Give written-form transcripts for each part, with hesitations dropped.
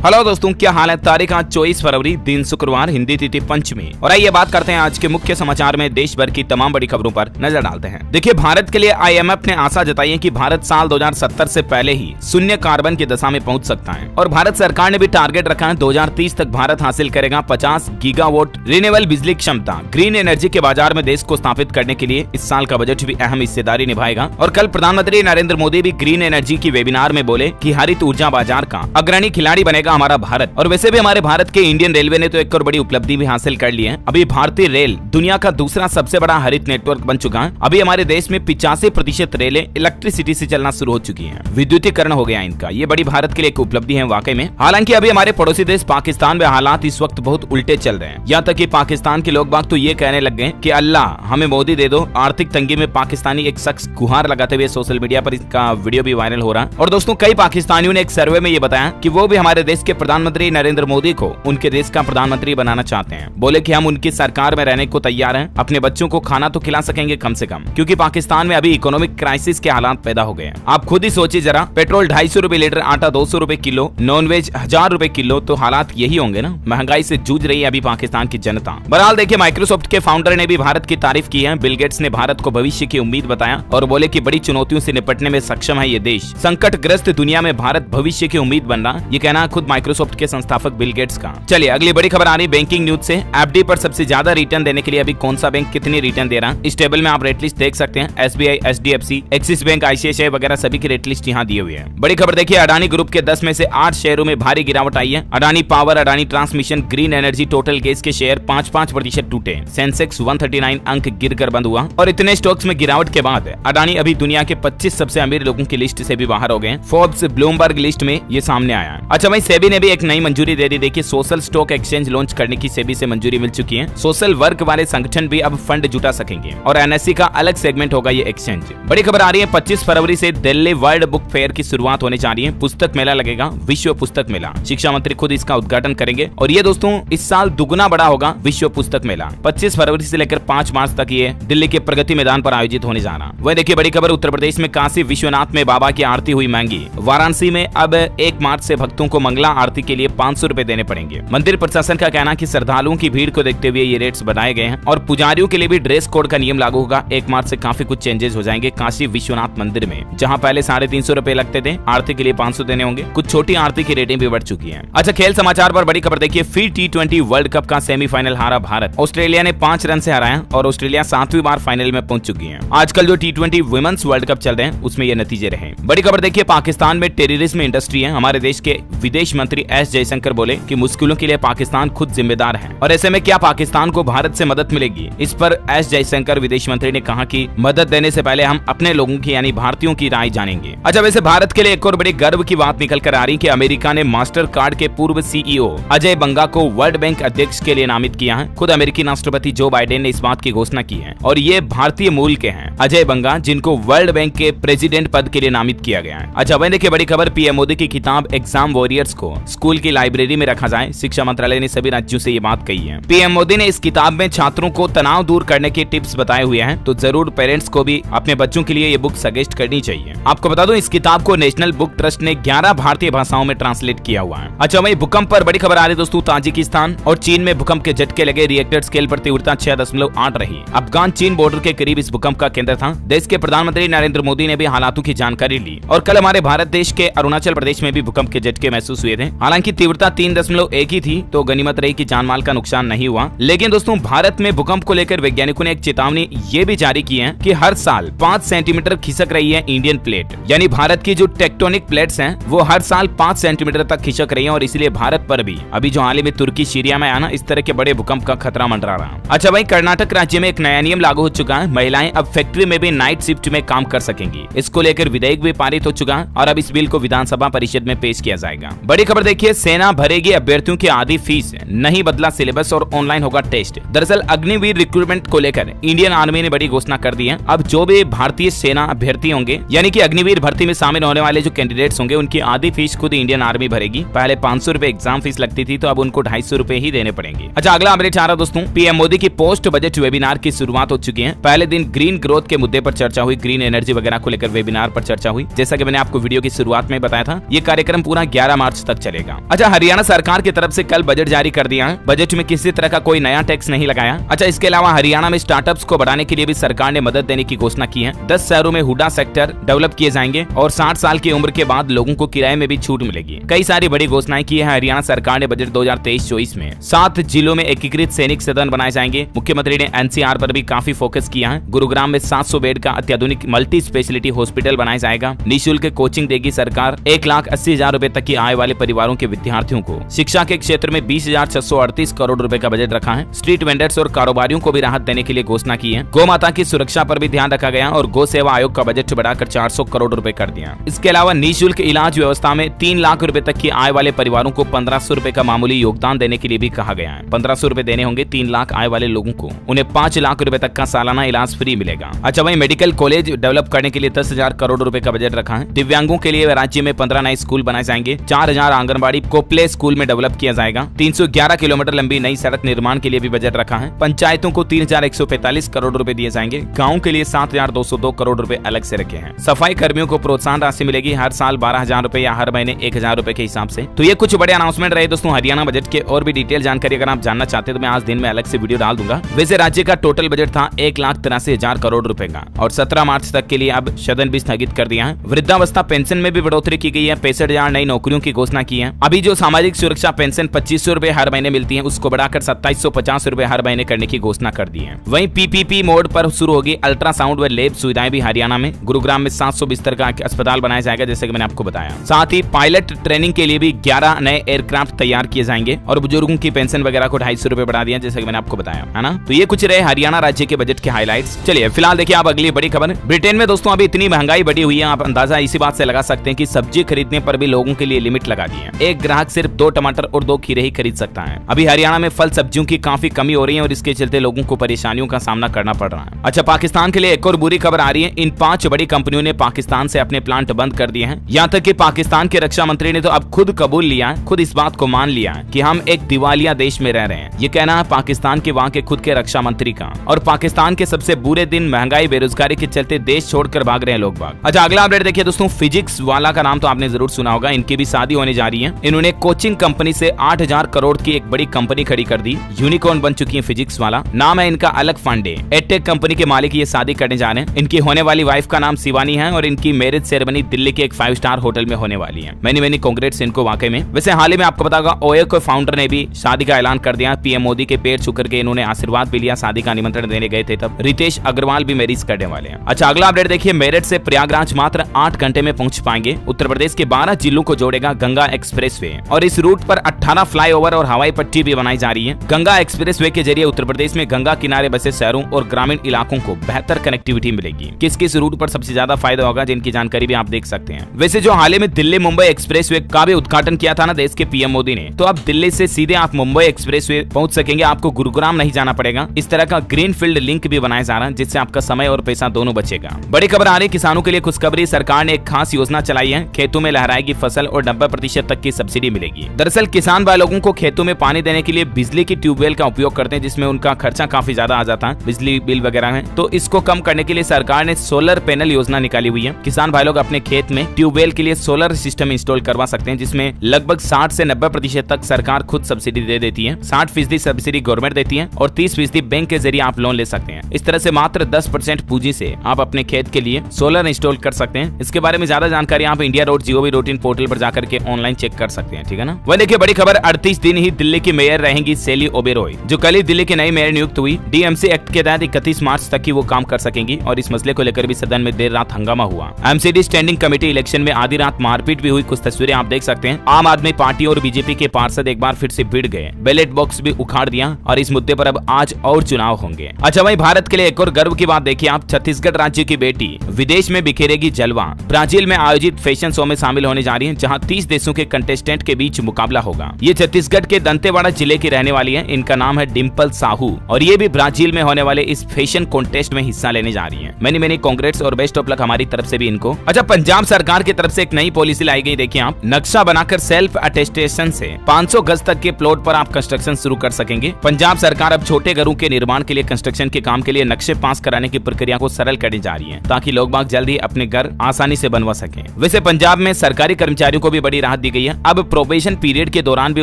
Hello दोस्तों, क्या हाल है। तारीख आज 24 फरवरी, दिन शुक्रवार, हिंदी तिथि पंचमी। और आइए बात करते हैं आज के मुख्य समाचार में देश भर की तमाम बड़ी खबरों पर नजर डालते हैं। देखिए, भारत के लिए IMF ने आशा जताई है कि भारत साल 2070 से पहले ही शून्य कार्बन की दशा में पहुंच सकता है। और भारत सरकार ने भी टारगेट रखा है, 2030 तक भारत हासिल करेगा 50 गीगावाट रिन्यूएबल बिजली क्षमता। ग्रीन एनर्जी के बाजार में देश को स्थापित करने के लिए इस साल का बजट भी अहम हिस्सेदारी निभाएगा। और कल प्रधानमंत्री नरेंद्र मोदी भी ग्रीन एनर्जी की वेबिनार में बोले कि हरित ऊर्जा बाजार का अग्रणी खिलाड़ी बनेगा हमारा भारत। और वैसे भी हमारे भारत के इंडियन रेलवे ने तो एक और बड़ी उपलब्धि भी हासिल कर ली है। अभी भारतीय रेल दुनिया का दूसरा सबसे बड़ा हरित नेटवर्क बन चुका है। अभी हमारे देश में 85% रेलें इलेक्ट्रिसिटी से चलना शुरू हो चुकी हैं। विद्युतीकरण हो गया इनका। ये बड़ी भारत के लिए एक उपलब्धि है वाकई में। हालांकि अभी हमारे पड़ोसी देश पाकिस्तान में हालात इस वक्त बहुत उल्टे चल रहे हैं। यहाँ तक कि पाकिस्तान के लोग बाग तो ये कहने लग गए कि अल्लाह हमें मोदी दे दो। आर्थिक तंगी में पाकिस्तानी एक शख्स गुहार लगाते हुए सोशल मीडिया पर इसका वीडियो भी वायरल हो रहा है। और दोस्तों, कई पाकिस्तानियों ने एक सर्वे में ये बताया कि वो भी हमारे देश के प्रधानमंत्री नरेंद्र मोदी को उनके देश का प्रधानमंत्री बनाना चाहते हैं। बोले कि हम उनकी सरकार में रहने को तैयार हैं, अपने बच्चों को खाना तो खिला सकेंगे कम से कम, क्योंकि पाकिस्तान में अभी इकोनॉमिक क्राइसिस के हालात पैदा हो गए हैं। आप खुद ही सोचिए जरा, पेट्रोल 250 रुपए लीटर, आटा 200 रुपए किलो, नॉनवेज 1000 रुपए किलो, तो हालात यही होंगे ना। महंगाई से जूझ रही है अभी पाकिस्तान की जनता। बहरहाल देखिए, माइक्रोसॉफ्ट के फाउंडर ने भी भारत की तारीफ की है। बिल गेट्स ने भारत को भविष्य की उम्मीद बताया और बोले कि बड़ी चुनौतियों से निपटने में सक्षम है ये देश। संकटग्रस्त दुनिया में भारत भविष्य की उम्मीद बन रहा, ये कहना खुद माइक्रोसॉफ्ट के संस्थापक बिल गेट्स का। चलिए अगली बड़ी खबर आ रही बैंकिंग न्यूज से। एफडी पर सबसे ज्यादा रिटर्न देने के लिए अभी कौन सा बैंक कितनी रिटर्न दे रहा है, इस टेबल में आप रेट लिस्ट देख सकते हैं। SBI, HDFC, axis bank, ICICI वगैरह सभी की रेट लिस्ट यहाँ दी हुई है। बड़ी खबर देखिए, अडानी ग्रुप के 10 में से 8 शेयरों में भारी गिरावट आई है। Adani power, Adani transmission, green energy, total gas के शेयर 5-5% टूटे। सेंसेक्स 139 अंक गिरकर बंद हुआ। और इतने स्टॉक्स में गिरावट के बाद अडानी अभी दुनिया के 25 सबसे अमीर लोगों की लिस्ट से भी बाहर हो गए। फोर्ब्स, ब्लूमबर्ग लिस्ट में ये सामने आया। अच्छा भाई, सेबी ने भी एक नई मंजूरी दे दी। देखिए, सोशल स्टॉक एक्सचेंज लॉन्च करने की सेबी से मंजूरी मिल चुकी है। सोशल वर्क वाले संगठन भी अब फंड जुटा सकेंगे और NSE का अलग सेगमेंट होगा ये एक्सचेंज। बड़ी खबर आ रही है, 25 फरवरी से दिल्ली वर्ल्ड बुक फेयर की शुरुआत होने जा रही है। पुस्तक मेला लगेगा, विश्व पुस्तक मेला। शिक्षा मंत्री खुद इसका उद्घाटन करेंगे। और ये दोस्तों इस साल दुगुना बड़ा होगा विश्व पुस्तक मेला। 25 फरवरी से लेकर 5 मार्च तक ये दिल्ली के प्रगति मैदान पर आयोजित होने जा रहा। वह देखिए, बड़ी खबर, उत्तर प्रदेश में काशी विश्वनाथ में बाबा की आरती हुई महंगी। वाराणसी में अब 1 मार्च से भक्तों को मंगला आरती के लिए 500 रुपए देने पड़ेंगे। मंदिर प्रशासन का कहना कि श्रद्धालुओं की भीड़ को देखते हुए ये रेट्स बढ़ाए गए हैं। और पुजारियों के लिए भी ड्रेस कोड का नियम लागू होगा। 1 मार्च से काफी कुछ चेंजेस हो जाएंगे काशी विश्वनाथ मंदिर में। जहां पहले 350 रुपए लगते थे, आरती के लिए 500 देने होंगे। कुछ छोटी आरती की रेटिंग भी बढ़ चुकी है। अच्छा, खेल समाचार पर बड़ी खबर देखिए, फिर T20 वर्ल्ड कप का सेमीफाइनल हारा भारत। ऑस्ट्रेलिया ने 5 रन से हराया और ऑस्ट्रेलिया 7वीं बार फाइनल में पहुंच चुकी है। आजकल जो T20 वुमेन्स वर्ल्ड कप चल रहे हैं उसमें ये नतीजे रहे। बड़ी खबर देखिए, पाकिस्तान में टेररिज्म इंडस्ट्री है। हमारे देश के विदेश मंत्री S जयशंकर बोले कि मुश्किलों के लिए पाकिस्तान खुद जिम्मेदार है। और ऐसे में क्या पाकिस्तान को भारत से मदद मिलेगी? इस पर S जयशंकर विदेश मंत्री ने कहा कि मदद देने से पहले हम अपने लोगों की यानी भारतीयों की राय जानेंगे। अच्छा, वैसे भारत के लिए एक और बड़ी गर्व की बात निकल कर आ रही कि अमेरिका ने मास्टर कार्ड के पूर्व CEO अजय बंगा को वर्ल्ड बैंक अध्यक्ष के लिए नामित किया है। खुद अमेरिकी राष्ट्रपति जो बाइडेन ने इस बात की घोषणा की है। और ये भारतीय मूल के हैं अजय बंगा, जिनको वर्ल्ड बैंक के प्रेसिडेंट पद के लिए नामित किया गया है। अच्छा, वह देखिए, बड़ी खबर, PM मोदी की किताब एग्जाम वॉरियर्स को स्कूल की लाइब्रेरी में रखा जाए। शिक्षा मंत्रालय ने सभी राज्यों से ये बात कही है। PM मोदी ने इस किताब में छात्रों को तनाव दूर करने के टिप्स बताए हुए हैं। तो जरूर पेरेंट्स को भी अपने बच्चों के लिए ये बुक सजेस्ट करनी चाहिए। आपको बता दूं, इस किताब को नेशनल बुक ट्रस्ट ने 11 भारतीय भाषाओं में ट्रांसलेट किया हुआ है। अच्छा वही भूकंप पर बड़ी खबर आ रही दोस्तों, ताजिकिस्तान और चीन में भूकंप के झटके लगे। रिएक्टर स्केल पर तीव्रता 6.8 रही। अफगान चीन बॉर्डर के करीब इस भूकंप का केंद्र था। देश के प्रधानमंत्री नरेंद्र मोदी ने भी हालातों की जानकारी ली। और कल हमारे भारत देश के अरुणाचल प्रदेश में भी भूकंप के झटके महसूस हुए थे। हालांकि तीव्रता 3.1 ही थी, तो गनीमत रही कि जानमाल का नुकसान नहीं हुआ। लेकिन दोस्तों, भारत में भूकंप को लेकर वैज्ञानिकों ने एक चेतावनी ये भी जारी की है कि हर साल 5 सेंटीमीटर खिसक रही है इंडियन प्लेट। यानी भारत की जो टेक्टोनिक प्लेट्स हैं वो हर साल 5 सेंटीमीटर तक खिसक रही है। और इसलिए भारत पर भी अभी जो हाल ही में तुर्की, सीरिया में आना, इस तरह के बड़े भूकंप का खतरा मंडरा रहा। अच्छा भाई, कर्नाटक राज्य में एक नया नियम लागू हो चुका है। महिलाएं अब फैक्ट्री में भी नाइट शिफ्ट में काम कर सकेंगी। इसको लेकर विधेयक भी पारित हो चुका है और अब इस बिल को विधानसभा परिषद में पेश किया जाएगा। बड़ी खबर देखिए, सेना भरेगी अभ्यर्थियों की आधी फीस, नहीं बदला सिलेबस और ऑनलाइन होगा टेस्ट। दरअसल अग्निवीर रिक्रूटमेंट को लेकर इंडियन आर्मी ने बड़ी घोषणा कर दी है। अब जो भी भारतीय सेना अभ्यर्थी होंगे, यानी कि अग्निवीर भर्ती में शामिल होने वाले जो कैंडिडेट्स होंगे, उनकी आधी फीस खुद इंडियन आर्मी भरेगी। पहले 500 रुपए एग्जाम फीस लगती थी, तो अब उनको 250 रुपए ही देने पड़ेंगे। अच्छा, अगला अपडेट आ रहा दोस्तों, PM मोदी की पोस्ट बजट वेबिनार की शुरुआत हो चुकी है। पहले दिन ग्रीन ग्रोथ के मुद्दे पर चर्चा हुई, ग्रीन एनर्जी वगैरह को लेकर वेबिनार पर चर्चा हुई। जैसा कि मैंने आपको वीडियो की शुरुआत में बताया था, ये कार्यक्रम पूरा 11 मार्च तक तक चलेगा। अच्छा, हरियाणा सरकार की तरफ से कल बजट जारी कर दिया है। बजट में किसी तरह का कोई नया टैक्स नहीं लगाया। अच्छा, इसके अलावा हरियाणा में स्टार्टअप्स को बढ़ाने के लिए भी सरकार ने मदद देने की घोषणा की है। 10 शहरों में हुडा सेक्टर डेवलप किए जाएंगे और 60 साल की उम्र के बाद लोगों को किराए में भी छूट मिलेगी। कई सारी बड़ी घोषणाएं की है हरियाणा सरकार ने बजट 2023-24 में। 7 जिलों में एकीकृत सैनिक सदन बनाए जाएंगे। मुख्यमंत्री ने एनसीआर पर भी काफी फोकस किया है। गुरुग्राम में 700 बेड का अत्याधुनिक मल्टी स्पेशलिटी हॉस्पिटल बनाया जाएगा। निःशुल्क कोचिंग देगी सरकार। 1,80,000 रुपए तक की आय वाले परिवारों के विद्यार्थियों को। शिक्षा के क्षेत्र में 20,638 करोड़ रुपए का बजट रखा है। स्ट्रीट वेंडर्स और कारोबारियों को भी राहत देने के लिए घोषणा की है। गौ माता की सुरक्षा पर भी ध्यान रखा गया और गौ सेवा आयोग का बजट बढ़ाकर 400 करोड़ रुपए कर दिया। इसके अलावा निःशुल्क इलाज व्यवस्था में 3 लाख रुपए तक की आय वाले परिवारों को 1500 रुपए का मामूली योगदान देने के लिए भी कहा गया है। 1500 रुपए देने होंगे 3 लाख आय वाले लोगों को। उन्हें 5 लाख रुपए तक का सालाना इलाज फ्री मिलेगा। अच्छा, वहीं मेडिकल कॉलेज डेवलप करने के लिए 10,000 करोड़ रुपए का बजट रखा है। दिव्यांगों के लिए राज्य में 15 नए स्कूल बनाए जाएंगे। 4,000 आंगनबाड़ी को प्ले स्कूल में डेवलप किया जाएगा। 311 किलोमीटर लंबी नई सड़क निर्माण के लिए भी बजट रखा है। पंचायतों को 3,145 करोड़ रुपए दिए जाएंगे। गाँव के लिए 7,202 करोड़ रुपए अलग से रखे हैं। सफाई कर्मियों को प्रोत्साहन राशि मिलेगी हर साल 12,000 रुपए या हर महीने 1,000 रुपए के हिसाब से। तो ये कुछ बड़े अनाउंसमेंट रहे दोस्तों हरियाणा बजट के। और भी डिटेल जानकारी अगर आप जानना चाहते हैं तो मैं आज दिन में अलग से वीडियो डाल दूंगा। वैसे राज्य का टोटल बजट था 1,83,000 करोड़ रुपए का और 17 मार्च तक के लिए अब सदन भी स्थगित कर दिया है। वृद्धावस्था पेंशन में भी बढ़ोतरी की गई है। 65,000 नई नौकरियों की घोषणा की है। अभी जो सामाजिक सुरक्षा पेंशन 2,500 रुपए हर महीने मिलती है उसको बढ़ाकर 2,750 रुपए हर महीने करने की घोषणा कर दी है। वहीं पीपीपी मोड पर शुरू होगी अल्ट्रासाउंड व लैब सुविधाएं भी हरियाणा में। गुरुग्राम में 700 बिस्तर का अस्पताल बनाया जाएगा जैसे कि मैंने आपको बताया। साथ ही पायलट ट्रेनिंग के लिए भी 11 नए एयरक्राफ्ट तैयार किए जाएंगे और बुजुर्गों की पेंशन वगैरह को 250 रुपए बढ़ा दिया जैसे कि मैंने आपको बताया है ना। तो ये कुछ रहे हरियाणा राज्य के बजट के हाइलाइट्स। चलिए फिलहाल देखिए आप अगली बड़ी खबर। ब्रिटेन में दोस्तों अभी इतनी महंगाई बढ़ी हुई है, आप अंदाजा इसी बात से लगा सकते हैं कि सब्जी खरीदने पर भी लोगों के लिए लिमिट लगा दी है। एक ग्राहक सिर्फ 2 टमाटर और 2 खीरे ही खरीद सकता है। अभी हरियाणा में फल सब्जियों की काफी कमी हो रही है और इसके चलते लोगों को परेशानियों का सामना करना पड़ रहा है। अच्छा, पाकिस्तान के लिए एक और बुरी खबर आ रही है। इन 5 बड़ी कंपनियों ने पाकिस्तान से अपने प्लांट बंद कर दिए हैं। यहाँ तक कि पाकिस्तान के रक्षा मंत्री ने तो अब खुद कबूल लिया है, खुद इस बात को मान लिया है कि हम एक दिवालिया देश में रह रहे हैं। ये कहना है पाकिस्तान के वहाँ के खुद के रक्षा मंत्री का। और पाकिस्तान के सबसे बुरे दिन महंगाई बेरोजगारी के चलते देश छोड़कर भाग रहे हैं लोग बाग। अच्छा, अगला अपडेट देखिए दोस्तों। फिजिक्स वाला का नाम तो आपने जरूर सुना होगा। इनकी भी शादी होने जा रही है। इन्होंने कोचिंग कंपनी से 8,000 करोड़ की एक बड़ी कंपनी खड़ी कर दी। यूनिकॉर्न बन चुकी है फिजिक्स वाला। नाम है इनका अलग फंडे। एडटेक कंपनी के मालिक ये शादी करने जा रहे हैं। इनकी होने वाली वाइफ का नाम शिवानी है और इनकी मैरिज सेरेमनी दिल्ली के एक 5 स्टार होटल में होने वाली है। मैनी कांग्रेट्स इनको वाकई में। वैसे हाल ही में आपको पता होगा ओयो के फाउंडर ने भी शादी का ऐलान कर दिया। पीएम मोदी के पैर छूकर के इन्होंने आशीर्वाद भी लिया। शादी का निमंत्रण देने गए थे तब। रितेश अग्रवाल भी मैरिज करने वाले हैं। अच्छा, अगला अपडेट देखिए। मेरठ से प्रयागराज मात्र 8 घंटे में पहुंच पाएंगे। उत्तर प्रदेश के 12 जिलों को जोड़ेगा गंगा एक्सप्रेसवे और इस रूट पर 18 फ्लाईओवर और हवाई पट्टी भी बनाई जा रही है। गंगा एक्सप्रेसवे के जरिए उत्तर प्रदेश में गंगा किनारे बसे शहरों और ग्रामीण इलाकों को बेहतर कनेक्टिविटी मिलेगी। किस किस रूट पर सबसे ज्यादा फायदा होगा जिनकी जानकारी भी आप देख सकते हैं। वैसे जो हाल ही में दिल्ली मुंबई एक्सप्रेसवे का भी उद्घाटन किया था ना देश के पीएम मोदी ने, तो अब दिल्ली से सीधे आप मुंबई एक्सप्रेसवे पहुंच सकेंगे। आपको गुरुग्राम नहीं जाना पड़ेगा। इस तरह का ग्रीन फील्ड लिंक भी बनाया जा रहा है जिससे आपका समय और पैसा दोनों बचेगा। बड़ी खबर आ रही है किसानों के लिए खुशखबरी। सरकार ने एक खास योजना चलाई है। खेतों में लहराएगी फसल और 90% तक की सब्सिडी मिलेगी। दरअसल किसान भाई लोगों को खेतों में पानी देने के लिए बिजली की ट्यूबवेल का उपयोग करते हैं जिसमें उनका खर्चा काफी ज्यादा आ जाता है बिजली बिल वगैरह में। तो इसको कम करने के लिए सरकार ने सोलर पैनल योजना निकाली हुई है। किसान भाई लोग अपने खेत में ट्यूबवेल के लिए सोलर सिस्टम इंस्टॉल करवा सकते हैं जिसमें लगभग 60 से 90% तक सरकार खुद सब्सिडी दे देती है। 60% सब्सिडी गवर्नमेंट देती है और 30% बैंक के जरिए आप लोन ले सकते हैं। इस तरह से मात्र 10% पूंजी से आप अपने खेत के लिए सोलर इंस्टॉल कर सकते हैं। इसके बारे में ज्यादा जानकारी आप india.gov.in पोर्टल पर जाकर के ऑनलाइन चेक कर सकते हैं, ठीक है ना। वह देखिए बड़ी खबर। 38 दिन ही दिल्ली की मेयर रहेंगी शैली ओबेरॉय, जो कल ही दिल्ली की नई मेयर नियुक्त हुई। डीएमसी एक्ट के तहत 31 मार्च तक ही वो काम कर सकेंगी और इस मसले को लेकर भी सदन में देर रात हंगामा हुआ। एमसीडी स्टैंडिंग कमेटी इलेक्शन में आधी रात मारपीट भी हुई। कुछ तस्वीरें आप देख सकते हैं। आम आदमी पार्टी और बीजेपी के पार्षद एक बार फिर से भिड़ गए। बैलेट बॉक्स भी उखाड़ दिया और इस मुद्दे पर अब आज और चुनाव होंगे। अच्छा, वहीं भारत के लिए एक और गर्व की बात देखिए आप। छत्तीसगढ़ राज्य की बेटी विदेश में बिखेरेगी जलवा। ब्राजील में आयोजित फैशन शो में शामिल होने जा रही है जहां 30 देशों के कंटेस्टेंट के बीच मुकाबला होगा। ये छत्तीसगढ़ के दंतेवाड़ा जिले की रहने वाली है। इनका नाम है डिम्पल साहू और ये भी ब्राजील में होने वाले इस फैशन कॉन्टेस्ट में हिस्सा लेने जा रही है। मैनी कांग्रेट्स और बेस्ट ऑफ लक हमारी तरफ से भी इनको। अच्छा, पंजाब सरकार की तरफ से एक नई पॉलिसी लाई गई। देखिए आप, नक्शा बनाकर सेल्फ अटेस्टेशन से 500 गज तक के प्लॉट पर आप कंस्ट्रक्शन शुरू कर सकेंगे। पंजाब सरकार अब छोटे घरों के निर्माण के लिए कंस्ट्रक्शन के काम के लिए नक्शे पास कराने की प्रक्रिया को सरल करने जा रही है ताकि लोग बाग जल्द ही अपने घर आसानी से बनवा सकें। वैसे पंजाब में सरकारी कर्मचारियों को भी बड़ी राहत दी गई है। अब प्रोबेशन पीरियड के दौरान भी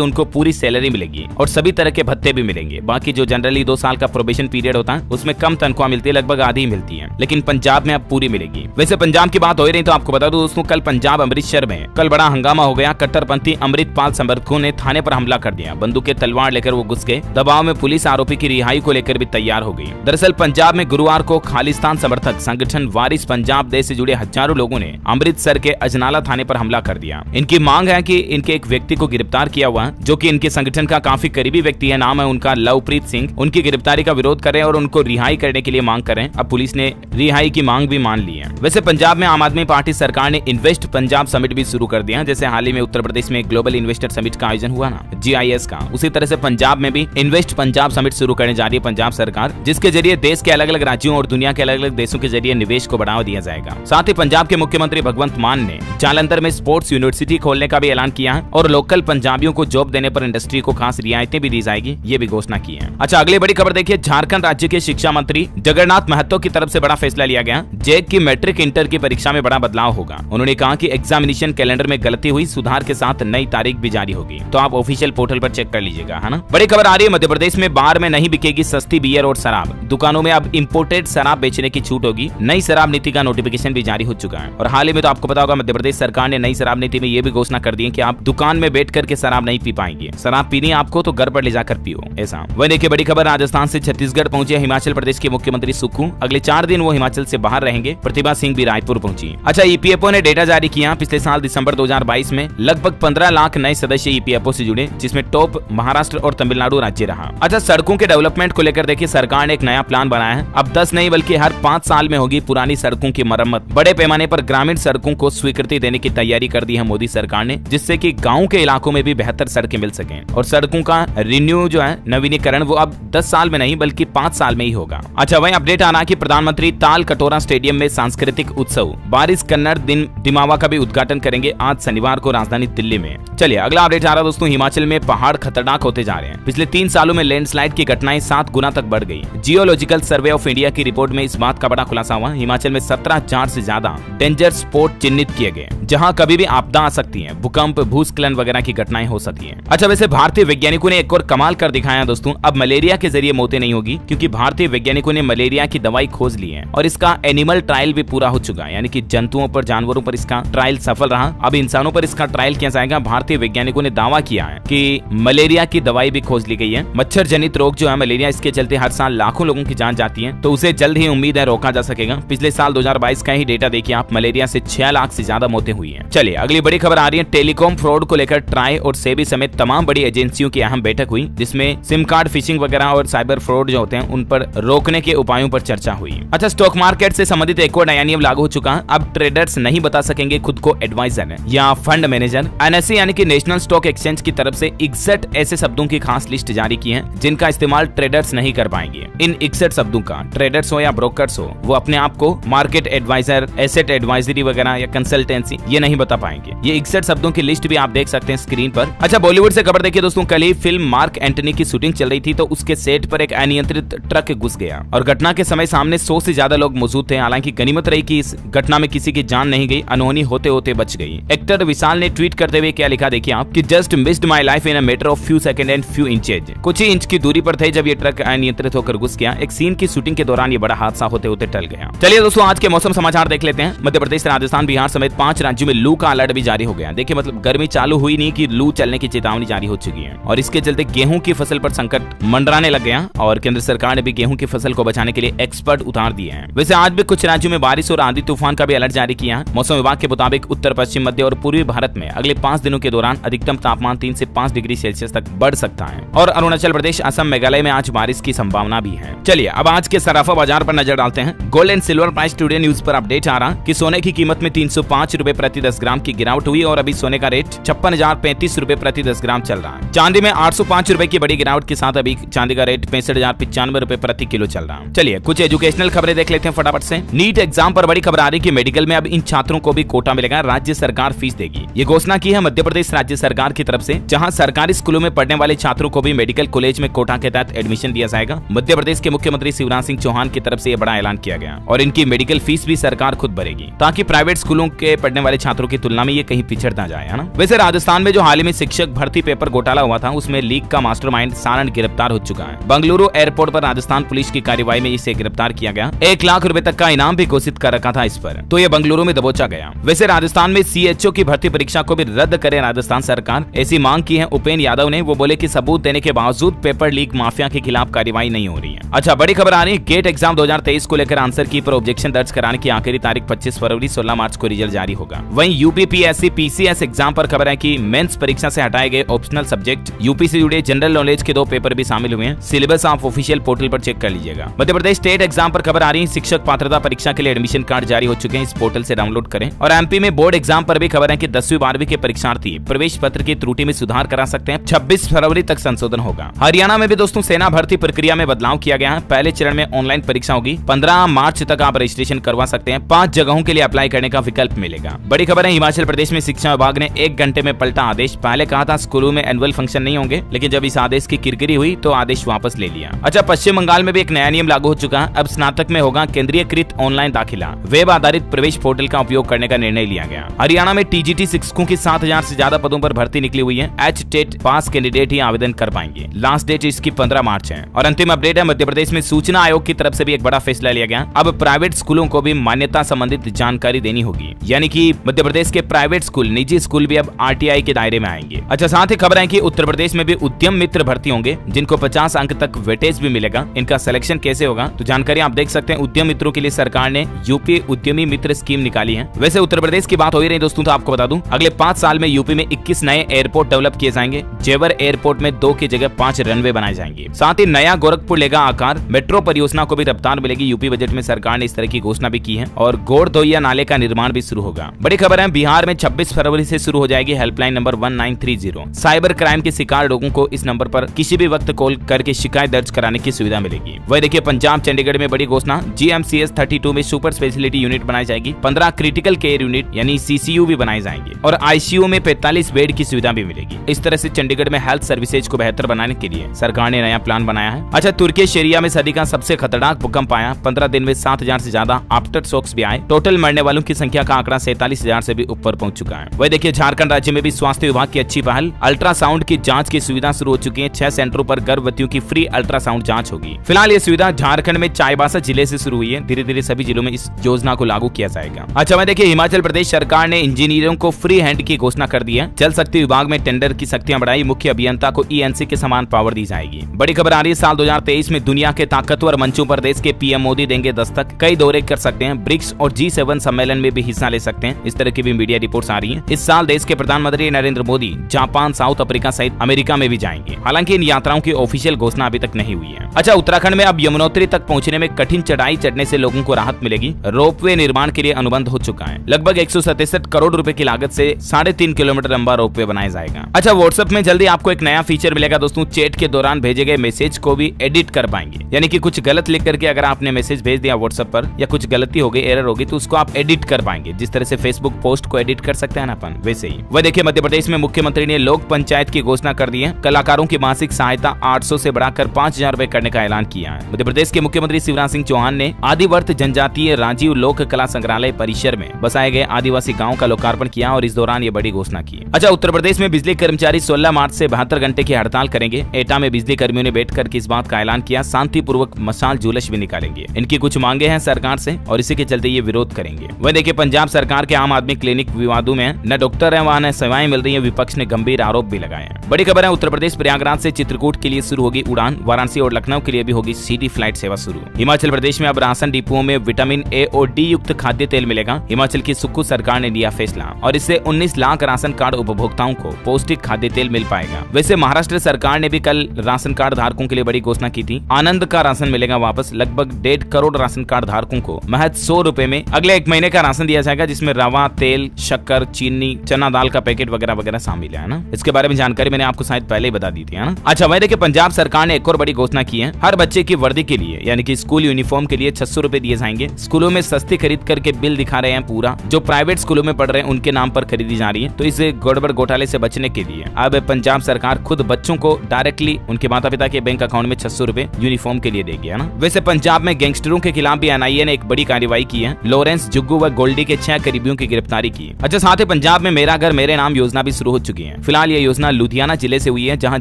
उनको पूरी सैलरी मिलेगी और सभी तरह के भत्ते भी मिलेंगे। बाकी जो जनरली 2 साल का प्रोबेशन पीरियड होता है उसमें कम तनख्वाह मिलती है, लगभग आधी मिलती है, लेकिन पंजाब में अब पूरी मिलेगी। वैसे पंजाब की बात हो रही तो आपको बता दूं दोस्तों, कल पंजाब अमृतसर में कल बड़ा हंगामा हो गया। कट्टरपंथी अमृतपाल समर्थकों ने थाने पर हमला कर दिया। बंदूकें तलवार लेकर वो घुस गए। दबाव में पुलिस आरोपी की रिहाई को लेकर भी तैयार हो गई। दरअसल पंजाब में गुरुवार को खालिस्तान समर्थक संगठन वारिस पंजाब देश से जुड़े हजारों लोगों ने अमृतसर के अजनाला थाने पर हमला कर दिया। इनकी मांग है कि इनके एक व्यक्ति को गिरफ्तार किया हुआ है जो कि इनके संगठन का काफी करीबी व्यक्ति है, नाम है उनका लवप्रीत सिंह। उनकी गिरफ्तारी का विरोध करें और उनको रिहाई करने के लिए मांग करें। अब पुलिस ने रिहाई की मांग भी मान ली है। वैसे पंजाब में आम आदमी पार्टी सरकार ने इन्वेस्ट पंजाब समिट भी शुरू कर दिया। जैसे हाल ही में उत्तर प्रदेश में ग्लोबल इन्वेस्टर समिट का आयोजन हुआ ना, GIS का, उसी तरह से पंजाब में भी इन्वेस्ट पंजाब समिट शुरू करने जा रही है पंजाब सरकार, जिसके जरिए देश के अलग अलग राज्यों और दुनिया के अलग अलग देशों के जरिए निवेश को बढ़ावा दिया जाएगा। साथ ही पंजाब के मुख्यमंत्री भगवंत मान ने जालंधर में स्पोर्ट्स यूनिवर्सिटी खोलने का भी ऐलान किया है और लोकल पंजाबियों को जॉब देने पर इंडस्ट्री को खास रियायतें भी दी जाएगी, ये भी घोषणा की है। अच्छा, अगली बड़ी खबर देखिए, झारखंड राज्य के शिक्षा मंत्री जगन्नाथ महतो की तरफ से बड़ा फैसला लिया गया। जेक की मैट्रिक इंटर की परीक्षा में बड़ा बदलाव होगा। उन्होंने कहा कि एग्जामिनेशन कैलेंडर में गलती हुई, सुधार के साथ नई तारीख भी जारी होगी, तो आप ऑफिशियल पोर्टल पर चेक कर लीजिएगा, है ना। बड़ी खबर आ रही है, मध्य प्रदेश में बार में नहीं बिकेगी सस्ती बियर और शराब। दुकानों में अब इंपोर्टेड शराब बेचने की छूट होगी। नई शराब नीति का नोटिफिकेशन भी जारी हो चुका है और हाल ही में तो आपको पता होगा मध्य प्रदेश सरकार ने नई शराब नीति में ये भी घोषणा कर दी है कि आप दुकान में बैठ करके शराब नहीं पी पाएंगे। शराब पीनी आपको तो घर पर ले जाकर पियो, ऐसा। वही देखिए बड़ी खबर, राजस्थान से छत्तीसगढ़ पहुंचे हिमाचल प्रदेश के मुख्यमंत्री सुक्खू। अगले 4 दिन वो हिमाचल से बाहर रहेंगे। प्रतिभा सिंह भी रायपुर पहुंची। अच्छा, EPFO ने डेटा जारी किया। पिछले साल दिसंबर 2022 में लगभग 15 लाख नए सदस्य EPFO से जुड़े, जिसमें टॉप महाराष्ट्र और तमिलनाडु राज्य रहा। अच्छा, सड़कों के डेवलपमेंट को लेकर देखिए सरकार ने एक नया प्लान बनाया है। अब 10 नहीं बल्कि हर 5 साल में होगी पुरानी सड़कों की मरम्मत। बड़े पैमाने पर ग्रामीण सड़कों को स्वीकृति देने की तैयारी कर दी है मोदी सरकार ने, जिससे कि गाँव के इलाकों में भी बेहतर सड़कें मिल सके और सड़कों का रिन्यू जो है नवीनीकरण वो अब 10 साल में नहीं बल्कि 5 साल में ही होगा। अच्छा, वही अपडेट आना कि प्रधानमंत्री ताल कटोरा स्टेडियम में सांस्कृतिक उत्सव बारिश कन्नड़ दिन दिमावा का भी उद्घाटन करेंगे आज शनिवार को राजधानी दिल्ली में। चलिए अगला अपडेट आ रहा दोस्तों, हिमाचल में पहाड़ खतरनाक होते जा रहे हैं। पिछले 3 सालों में लैंडस्लाइड की घटनाएं 7 गुना तक बढ़ गई। जियोलॉजिकल सर्वे ऑफ इंडिया की रिपोर्ट में इस बात का बड़ा खुलासा हुआ। हिमाचल में 17,000 से ज्यादा डेंजर स्पॉट चिन्हित किए गए, जहां कभी भी आपदा आ सकती है, भूकंप, भूस्खलन वगैरह की घटनाएं हो सकती हैं। अच्छा, वैसे भारतीय वैज्ञानिकों ने एक और कमाल कर दिखाया दोस्तों। अब मलेरिया के जरिए मौतें नहीं होगी, क्योंकि भारतीय वैज्ञानिकों ने मलेरिया की दवाई खोज ली है और इसका एनिमल ट्रायल भी पूरा हो चुका है, यानी कि जंतुओं पर, जानवरों पर इसका ट्रायल सफल रहा। अब इंसानों पर इसका ट्रायल किया जाएगा। भारतीय वैज्ञानिकों ने दावा किया है कि मलेरिया की दवाई भी खोज ली गई है। मच्छर जनित रोग जो है मलेरिया, इसके चलते हर साल लाखों लोगों की जान जाती है, तो उसे जल्द ही उम्मीद है रोका जा सकेगा। पिछले साल 2022 का ही डेटा देखिए आप, मलेरिया से 6 लाख से ज्यादा मौतें हुई है। चलिए अगली बड़ी खबर आ रही है, टेलीकॉम फ्रॉड को लेकर ट्राई और सेबी समेत तमाम बड़ी एजेंसियों की अहम बैठक हुई, जिसमें सिम कार्ड फिशिंग वगैरह और साइबर फ्रॉड जो होते हैं उन पर रोकने के उपायों पर चर्चा हुई। अच्छा, स्टॉक मार्केट से संबंधित एक और नया नियम लागू हो चुका है। अब ट्रेडर्स नहीं बता सकेंगे खुद को एडवाइजर या फंड मैनेजर। NSE यानी कि नेशनल स्टॉक एक्सचेंज की तरफ से 61 ऐसे शब्दों की खास लिस्ट जारी की है जिनका इस्तेमाल ट्रेडर्स नहीं कर पाएंगे। इन 61 शब्दों का ट्रेडर्स हो या ब्रोकर्स हो, वो अपने आप को मार्केट एडवाइजर, एसेट एडवाइजरी वगैरह या कंसल्टेंसी ये नहीं बता पाएंगे। ये 61 शब्दों की लिस्ट भी आप देख सकते हैं स्क्रीन पर। अच्छा, बॉलीवुड से खबर देखिए दोस्तों, कल ही फिल्म मार्क एंटनी की शूटिंग चल रही थी, तो उसके सेट पर एक अनियंत्रित ट्रक घुस गया और घटना के समय सामने 100 से ज्यादा लोग मौजूद थे। हालांकि गनीमत रही कि इस घटना में किसी की जान नहीं गई, अनहोनी होते होते बच गई। एक्टर विशाल ने ट्वीट करते हुए क्या लिखा देखिए आप, कि just missed my life in a matter of few second and few inches. कुछ ही इंच की दूरी पर थे जब ये ट्रक अनियंत्रित होकर घुस गया। एक सीन की शूटिंग के दौरान ये बड़ा हादसा होते होते टल गया। चलिए दोस्तों, आज के मौसम समाचार देख लेते हैं। मध्य प्रदेश, राजस्थान, बिहार समेत 5 राज्यों में लू का अलर्ट भी जारी हो गया। देखिए मतलब गर्मी चालू हुई नहीं कि लू चलने की चेतावनी जारी हो चुकी है और इसके चलते गेहूं की फसल पर संकट मंडराने लग गया और केंद्र सरकार ने भी गेहूं की फसल को बचाने के लिए एक्सपर्ट उतार दिए हैं। वैसे आज भी कुछ राज्यों में बारिश और आंधी तूफान का भी अलर्ट जारी किया है। मौसम विभाग के मुताबिक उत्तर, पश्चिम, मध्य और पूर्वी भारत में अगले 5 दिनों के दौरान अधिकतम तापमान 3 से 5 डिग्री सेल्सियस तक बढ़ सकता है और अरुणाचल प्रदेश, असम, मेघालय में आज बारिश की संभावना भी है। चलिए अब आज के सराफा बाजार पर नजर डालते हैं। Gold and silver price today news पर अपडेट आ रहा कि सोने की कीमत में 305 रुपए प्रति 10 ग्राम की गिरावट हुई और अभी सोने का रेट 56,035 रुपए प्रति 10 ग्राम चल रहा है। चांदी में 805 रुपए की बड़ी गिरावट के साथ अभी चांदी का रेट 65,095 रुपए प्रति किलो चल रहा है। चलिए कुछ एजुकेशनल खबरें देख लेते हैं फटाफट से। नीट एग्जाम पर बड़ी खबर आ रही कि मेडिकल में अब इन छात्रों को भी कोटा मिलेगा, राज्य सरकार फीस देगी। ये घोषणा की है मध्य प्रदेश राज्य सरकार की तरफ से, जहां सरकारी स्कूलों में पढ़ने वाले छात्रों को भी मेडिकल कॉलेज में कोटा के तहत एडमिशन दिया जाएगा। मध्य प्रदेश के मुख्यमंत्री शिवराज सिंह चौहान की तरफ से यह बड़ा ऐलान किया गया और इनकी मेडिकल फीस भी सरकार खुद भरेगी, ताकि प्राइवेट स्कूलों के पढ़ने वाले छात्रों की तुलना में ये कहीं पिछड़ ना जाए, है ना। वैसे राजस्थान में जो हाल ही में शिक्षक भर्ती पेपर घोटाला हुआ था, उसमें लीक का मास्टरमाइंड सारण गिरफ्तार हो चुका है। बंगलुरु एयरपोर्ट पर राजस्थान पुलिस की कार्रवाई में इसे गिरफ्तार किया गया। 1 लाख रुपए तक का इनाम भी घोषित कर रखा था इस पर, तो ये बंगलुरु में दबोचा गया। वैसे राजस्थान में CHO की भर्ती परीक्षा को भी रद्द करे राजस्थान सरकार, ऐसी मांग की है उपेंद्र यादव ने। वो बोले कि सबूत देने के बावजूद पेपर लीक माफिया के खिलाफ कार्रवाई नहीं हो रही है। अच्छा, बड़ी खबर आ रही है, गेट एग्जाम 2023 को लेकर आंसर की पर ऑब्जेक्शन दर्ज कराने की आखिरी तारीख 25 फरवरी, 16 मार्च को रिजल्ट जारी होगा। वहीं UPPSC PCS एग्जाम पर खबर है कि मेंस परीक्षा से हटाए गए ऑप्शनल सब्जेक्ट यूपी से जुड़े जनरल नॉलेज के 2 पेपर भी शामिल हुए हैं। सिलेबस आप ऑफिशियल पोर्टल पर चेक कर लीजिएगा। मध्य प्रदेश स्टेट एग्जाम पर खबर आ रही है, शिक्षक पात्रता परीक्षा के लिए एडमिशन कार्ड जारी हो चुके हैं, इस पोर्टल से डाउनलोड करें। और MP में बोर्ड एग्जाम पर भी खबर है कि 10वीं 12वीं के परीक्षार्थी प्रवेश पत्र की त्रुटि में सुधार करा सकते हैं। 26 फरवरी तक संशोधन होगा। हरियाणा में भी दोस्तों सेना भर्ती प्रक्रिया में बदलाव किया गया है। पहले चरण में ऑनलाइन परीक्षा होगी। 15 मार्च तक आप रजिस्ट्रेशन करवा सकते हैं। 5 जगहों के लिए अप्लाई करने का विकल्प मिलेगा। बड़ी खबर है, हिमाचल प्रदेश में शिक्षा विभाग ने 1 घंटे में पलटा आदेश। पहले कहा था स्कूलों में एनुअल फंक्शन नहीं होंगे, लेकिन जब इस आदेश की किरकिरी हुई तो आदेश वापस ले लिया। अच्छा, पश्चिम बंगाल में भी एक नया नियम लागू हो चुका है। अब स्नातक में होगा केंद्रीयकृत ऑनलाइन दाखिला। वेब आधारित प्रवेश पोर्टल का उपयोग करने का निर्णय लिया गया। हरियाणा में TGT शिक्षकों की 7000 से ज्यादा पदों पर भर्ती निकली हुई है। HTET पास कैंडिडेट ही आवेदन कर पाएंगे। लास्ट डेट इसकी 15 मार्च है। और अंतिम अपडेट है, मध्य प्रदेश में सूचना आयोग की तरफ से भी एक बड़ा फैसला लिया गया। अब प्राइवेट स्कूलों को भी मान्यता संबंधित जानकारी देनी होगी, यानी कि मध्य प्रदेश के प्राइवेट स्कूल, निजी स्कूल भी अब RTI के दायरे में आएंगे। अच्छा, साथ ही खबर है कि उत्तर प्रदेश में भी उद्यम मित्र भर्ती होंगे, जिनको 50 अंक तक वेटेज भी मिलेगा। इनका सिलेक्शन कैसे होगा तो जानकारी आप देख सकते हैं। उद्यम मित्रों के लिए सरकार ने यूपी उद्यमी मित्र स्कीम निकाली है। वैसे उत्तर प्रदेश की बात हो ही रही दोस्तों, तो आपको बता दूं अगले 5 साल में यूपी में 21 नए एयरपोर्ट डेवलप किए जाएंगे। जेवर एयरपोर्ट में 2 की जगह 5 रनवे बनाए जाएंगे। साथ ही नया गोरखपुर लेगा आकार। मेट्रो परियोजना को भी रफ्तार मिलेगी। यूपी बजट में सरकार ने इस तरह की घोषणा भी की है। और गोरधोइया नाले का निर्माण भी शुरू होगा। बड़ी खबर है, बिहार में 26 फरवरी से शुरू हो जाएगी हेल्पलाइन नंबर 1930। साइबर क्राइम के शिकार लोगों को इस नंबर पर किसी भी वक्त कॉल करके शिकायत दर्ज कराने की सुविधा मिलेगी। वह देखिए, पंजाब चंडीगढ़ में बड़ी घोषणा, GMCS 32 में सुपर स्पेशलिटी यूनिट बनाई जाएगी। 15 क्रिटिकल केयर यूनिट यानी CCU भी बनाए जाएंगे। और ICU में 45 बेड की सुविधा भी मिलेगी। इस तरह से चंडीगढ़ में हेल्थ सर्विसेज को बेहतर बनाने के लिए सरकार ने नया प्लान बनाया है। अच्छा, तुर्की शरिया में सदी का सबसे खतरनाक भूकंप आया। 15 दिन में 7000 से ज्यादा आफ्टर शॉक्स भी आए। टोटल मरने वालों की संख्या का आंकड़ा 47,000 से भी ऊपर पहुंच चुका है। वह देखिए, झारखंड राज्य में भी स्वास्थ्य विभाग की अच्छी पहल। अल्ट्रासाउंड की जांच की सुविधा शुरू हो चुकी है। 6 सेंटरों पर गर्भवतियों की फ्री अल्ट्रासाउंड जांच होगी। फिलहाल ये सुविधा झारखंड में चाईबासा जिले से शुरू हुई है। धीरे धीरे सभी जिलों में इस योजना को लागू किया जाएगा। अच्छा, मैं देखिए, हिमाचल प्रदेश सरकार ने इंजीनियरों को फ्री हैंड की घोषणा कर दी है। जल शक्ति विभाग में टेंडर की शक्तियां बढ़ाई। मुख्य अभियंता को ENC के समान पावर दी जाएगी। बड़ी खबर आ रही है, साल 2023 में दुनिया के ताकतवर मंचों पर देश के PM मोदी देंगे दस्तक। कई दौरे कर सकते हैं। ब्रिक्स और G7 सम्मेलन में भी हिस्सा ले सकते हैं। इस तरह की भी मीडिया रिपोर्ट्स आ रही हैं। इस साल देश के प्रधानमंत्री Narendra Modi Japan, south Africa सहित अमेरिका में भी जाएंगे। हालांकि इन यात्राओं की ऑफिशियल घोषणा अभी तक नहीं हुई है। अच्छा, उत्तराखंड में अब यमुनोत्री तक पहुंचने में कठिन चढ़ाई चढ़ने से लोगों को राहत मिलेगी। रोपवे निर्माण के लिए अनुबंध हो चुका है। लगभग 167 करोड़ रुपए की लागत से 3.5 किलोमीटर लंबा रोपवे बनाया जाएगा। अच्छा, व्हाट्सएप में जल्दी आपको एक नया फीचर मिलेगा दोस्तों। चैट के दौरान भेजे गए मैसेज को भी एडिट कर पाएंगे, यानी कि कुछ गलत लिख करके अगर आपने मैसेज भेज दिया व्हाट्सएप पर या कुछ गलती हो गई, एरर हो गई, तो उसको आप एडिट कर पाएंगे। जिस तरह से फेसबुक पोस्ट को एडिट कर सकते हैं ना अपन, वैसे ही। वह देखिए, मध्य प्रदेश में मुख्यमंत्री ने लोक पंचायत की घोषणा कर दी है। कलाकारों की मासिक सहायता 800 से बढ़ाकर 5000 रुपए करने का ऐलान किया है। मध्य प्रदेश के मुख्यमंत्री शिवराज सिंह चौहान ने आदिवर्त जनजातीय राजीव लोक कला संग्रहालय परिसर में बसाए गए आदिवासी गाँव का लोकार्पण किया और इस दौरान ये बड़ी घोषणा की। अच्छा, उत्तर प्रदेश में बिजली कर्मचारी 16 मार्च से 72 घंटे की हड़ताल करेंगे। एटा में बिजली कर्मियों ने बैठ कर इस बात का ऐलान किया। शांतिपूर्वक मशाल जुलूस भी निकालेंगे। इनकी कुछ मांगे हैं सरकार से और इसी के चलते ये विरोध करेंगे। वह देखिए, पंजाब सरकार के आम आदमी क्लिनिक विवादों में न डॉक्टर है, वहां न सेवाएं मिल रही है। विपक्ष ने गंभीर आरोप भी लगाए हैं। बड़ी खबर है, उत्तर प्रदेश प्रयागराज से चित्रकूट के लिए शुरू होगी उड़ान। वाराणसी और लखनऊ के लिए भी होगी सीधी फ्लाइट सेवा शुरू। हिमाचल प्रदेश में अब राशन डिपोओं में विटामिन A और D युक्त खाद्य तेल मिलेगा। हिमाचल की सुक्खू सरकार ने लिया फैसला और इससे 19 लाख राशन कार्ड उपभोक्ताओं को पौष्टिक खाद्य तेल मिल पाएगा। वैसे महाराष्ट्र सरकार ने भी कल राशन कार्ड धारकों के लिए बड़ी घोषणा की थी। आनंद का राशन मिलेगा वापस। लगभग 1.5 करोड़ राशन कार्ड धारकों को महज 100 रुपए में अगले 1 महीने का राशन दिया जाएगा, जिसमें रवा, तेल, शक्कर, चीनी, चना दाल का पैकेट वगैरह वगैरह शामिल है ना। इसके बारे में जानकारी मैंने आपको शायद पहले ही बता दी थी, है ना। अच्छा, वह देखिए, पंजाब सरकार ने एक और बड़ी घोषणा की है। हर बच्चे की वर्दी के लिए यानी कि स्कूल यूनिफॉर्म के लिए 600 रुपए दिए जाएंगे। स्कूलों में सस्ती खरीद करके बिल दिखा रहे हैं पूरा। जो प्राइवेट स्कूलों में पढ़ रहे हैं उनके नाम पर खरीदी जा रही है। तो इस गड़बड़ घोटाले से बचने के लिए अब पंजाब सरकार खुद बच्चों को डायरेक्टली उनके माता पिता के बैंक अकाउंट में 600 रुपए यूनिफॉर्म के लिए देगी, है ना। वैसे पंजाब में गैंगस्टरों के खिलाफ भी NIA ने एक बड़ी कार्रवाई की है। लॉरेंस, जुग्गू व गोल्डी के 6 करीबियों की गिरफ्तारी की। अच्छा, साथ ही पंजाब पंजाब में मेरा घर मेरे नाम योजना भी शुरू हो चुकी है। फिलहाल ये योजना लुधियाना जिले से हुई है, जहां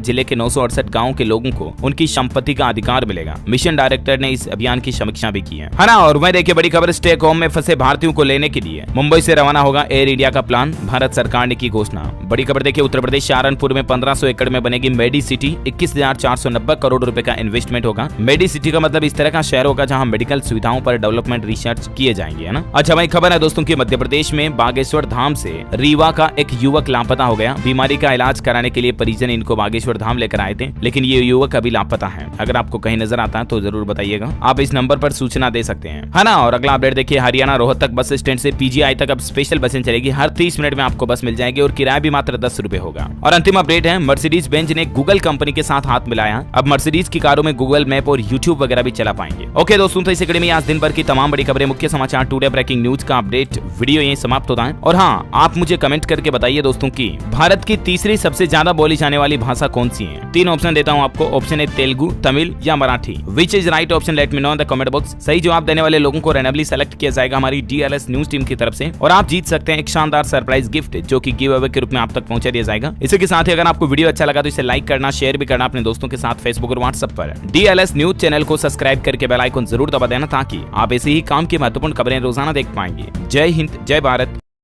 जिले के 968 गाँव के लोगों को उनकी संपत्ति का अधिकार मिलेगा। मिशन डायरेक्टर ने इस अभियान की समीक्षा भी की है ना। और वह देखिए बड़ी खबर, स्टे होम में फंसे भारतीयों को लेने के लिए मुंबई से रवाना होगा एयर इंडिया का प्लान, भारत सरकार ने की घोषणा। बड़ी खबर देखिए, उत्तर प्रदेश सहारनपुर में 1500 एकड़ में बनेगी मेडी सिटी, 21,490 करोड़ रुपए का इन्वेस्टमेंट होगा। मेडी सिटी का मतलब इस तरह का शहर होगा जहां मेडिकल सुविधाओं पर डेवलपमेंट रिसर्च किए जाएंगे, है ना। अच्छा भाई, खबर है दोस्तों की मध्य प्रदेश में बागेश्वर धाम से रीवा का एक युवक लापता हो गया। बीमारी का इलाज कराने के लिए परिजन इनको बागेश्वर धाम लेकर आए थे, लेकिन ये युवक अभी लापता है। अगर आपको कहीं नजर आता है तो जरूर बताइएगा, आप इस नंबर पर सूचना दे सकते हैं, है ना। और अगला अपडेट देखिए, हरियाणा रोहतक बस स्टैंड से पीजीआई तक अब स्पेशल बसें चलेगी। हर 30 मिनट में आपको बस मिल जाएगी और किराया भी मात्र 10 रुपए होगा। और अंतिम अपडेट है, मर्सिडीज बेंज ने गूगल कंपनी के साथ हाथ मिलाया। अब मर्सिडीज की कारों में गूगल मैप और यूट्यूब वगैरह भी चला पाएंगे। ओके दोस्तों, तो इस कड़ी में आज दिन भर की तमाम बड़ी खबरें, मुख्य समाचार, टुडे ब्रेकिंग न्यूज का अपडेट वीडियो यहीं समाप्त होता है। और हाँ, आप मुझे कमेंट करके बताइए दोस्तों की भारत की तीसरी सबसे ज्यादा बोली जाने वाली भाषा कौन सी है। 3 ऑप्शन देता हूँ आपको, ऑप्शन ए तेलुगु, तमिल या Marathi. Which is right option, let me know in the comment box. सही जवाब देने वाले लोगों को रैंडमली सेलेक्ट किया जाएगा हमारी DLS न्यूज टीम की तरफ से, और आप जीत सकते हैं एक शानदार सरप्राइज गिफ्ट, जो कि गिव अवे के रूप में आप तक पहुंचा दिया जाएगा। इसी के साथ ही अगर आपको वीडियो अच्छा लगा तो इसे लाइक करना, शेयर भी करना अपने दोस्तों के साथ फेसबुक और व्हाट्सएप पर। DLS न्यूज चैनल को सब्सक्राइब करके बेल आइकन जरूर दबा देना, ताकि आप ऐसे ही काम की महत्वपूर्ण खबरें रोजाना देख पाएंगे। जय हिंद, जय भारत,